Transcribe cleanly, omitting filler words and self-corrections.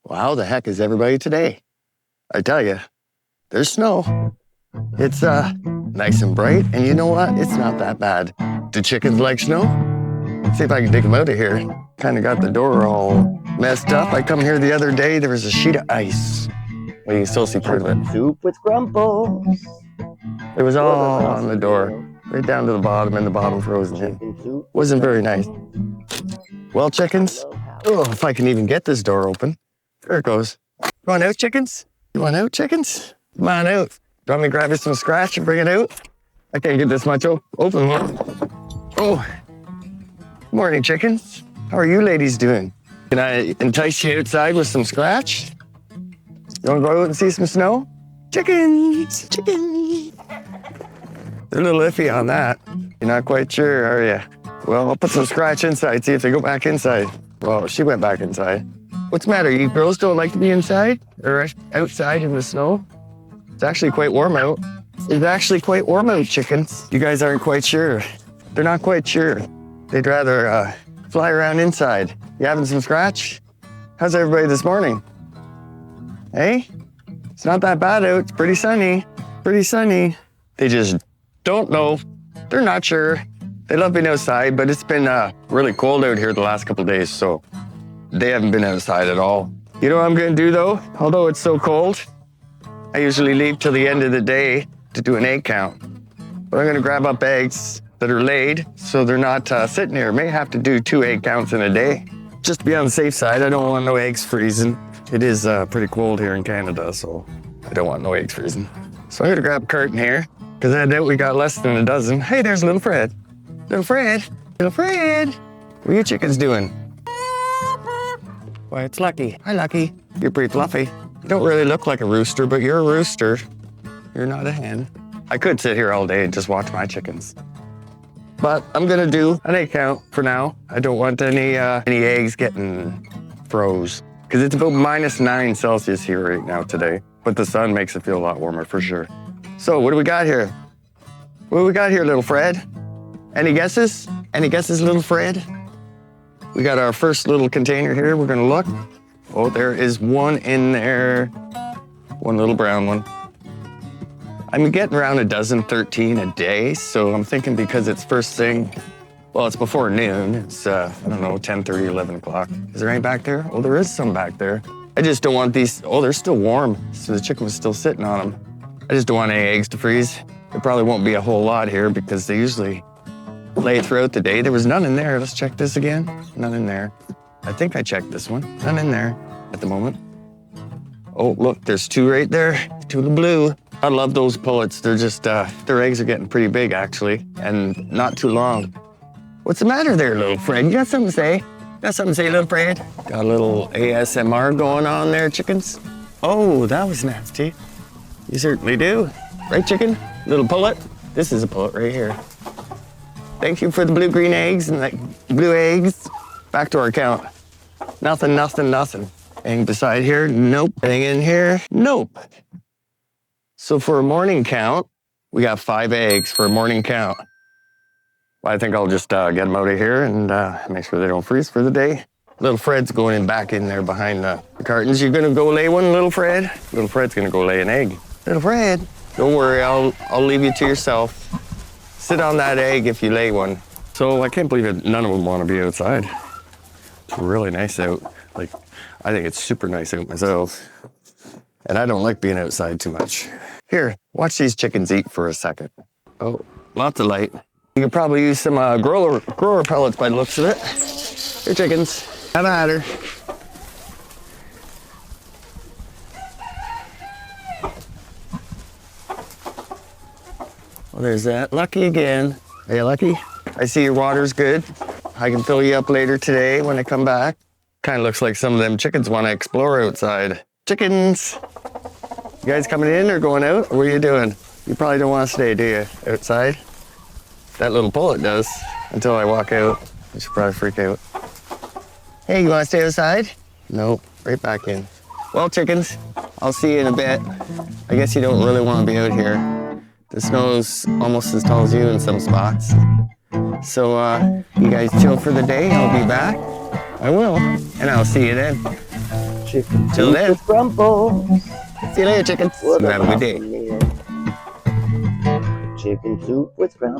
Well, how the heck is everybody today? I tell you, there's snow. It's nice and bright, and you know what? It's not that bad. Do chickens like snow? See if I can dig them out of here. Kind of got the door all messed up. I come here the other day, there was a sheet of ice. Well, you can still see part of it. Soup with Grumbles. It was all on the door, right down to the bottom, and the bottom frozen in. Wasn't very nice. Well, chickens, if I can even get this door open. There it goes. You want out, chickens? You want out, chickens? Come on out. Do you want me to grab you some scratch and bring it out? I can't get this much open. Oh, morning, chickens. How are you ladies doing? Can I entice you outside with some scratch? You want to go out and see some snow? Chickens, chickens. They're a little iffy on that. You're not quite sure, are you? Well, I'll put some scratch inside, see if they go back inside. Well, she went back inside. What's the matter? You girls don't like to be inside or outside in the snow? It's actually quite warm out. It's actually quite warm out, chickens. You guys aren't quite sure. They're not quite sure. They'd rather fly around inside. You having some scratch? How's everybody this morning? Hey? It's not that bad out. It's pretty sunny. Pretty sunny. They just don't know. They're not sure. They love being outside, but it's been really cold out here the last couple of days, so they haven't been outside at all. You know what I'm gonna do though? Although it's so cold, I usually leave till the end of the day to do an egg count. But I'm gonna grab up eggs that are laid so they're not sitting here. May have to do 2 egg counts in a day. Just to be on the safe side, I don't want no eggs freezing. It is pretty cold here in Canada, so I don't want no eggs freezing. So I'm gonna grab a carton here, because I doubt we got less than a dozen. Hey, there's little Fred. Little Fred, little Fred. What are you chickens doing? Why, it's Lucky. Hi, Lucky. You're pretty fluffy. You don't really look like a rooster, but you're a rooster. You're not a hen. I could sit here all day and just watch my chickens. But I'm gonna do an egg count for now. I don't want any eggs getting froze, because it's about -9 Celsius here right now today. But the sun makes it feel a lot warmer for sure. So what do we got here? What do we got here, little Fred? Any guesses? Any guesses, little Fred? We got our first little container here. We're gonna look. Oh, there is one in there. One little brown one. I'm getting around a dozen, 13 a day. So I'm thinking because it's first thing, well, it's before noon. It's, I don't know, 10:30, 11 o'clock. Is there any back there? Oh, there is some back there. I just don't want these, oh, they're still warm. So the chicken was still sitting on them. I just don't want any eggs to freeze. There probably won't be a whole lot here because they usually lay throughout the day. There was none in there. Let's check this again. None in there. I think I checked this one. None in there at the moment. Oh, look, there's 2 right there. 2 of the blue. I love those pullets. They're just, their eggs are getting pretty big actually, and not too long. What's the matter there, little Fred? You got something to say? Got something to say, little Fred? Got a little ASMR going on there, chickens? Oh, that was nasty. You certainly do. Right, chicken? Little pullet? This is a pullet right here. Thank you for the blue-green eggs and the blue eggs. Back to our count. Nothing, nothing, nothing. Anything beside here? Nope. Anything in here? Nope. So for a morning count, we got 5 eggs for a morning count. Well, I think I'll just get them out of here and make sure they don't freeze for the day. Little Fred's going back in there behind the cartons. You gonna go lay one, little Fred? Little Fred's gonna go lay an egg. Little Fred, don't worry, I'll leave you to yourself. Sit on that egg if you lay one. So I can't believe it, none of them want to be outside. It's really nice out. Like, I think it's super nice out myself. And I don't like being outside too much. Here, watch these chickens eat for a second. Oh, lots of light. You could probably use some grower pellets by the looks of it. Here, chickens, have at her. Well, there's that. Lucky again. Hey, Lucky. I see your water's good. I can fill you up later today when I come back. Kind of looks like some of them chickens want to explore outside. Chickens! You guys coming in or going out? Or what are you doing? You probably don't want to stay, do you? Outside? That little pullet does until I walk out. I should probably freak out. Hey, you want to stay outside? Nope, right back in. Well, chickens, I'll see you in a bit. I guess you don't really want to be out here. The snow's almost as tall as you in some spots. So you guys chill for the day. I'll be back. I will, and I'll see you then. Chicken Till soup then. with Grumbles. See you later, chickens. What Have a good day. meal. Chicken soup with Grumbles.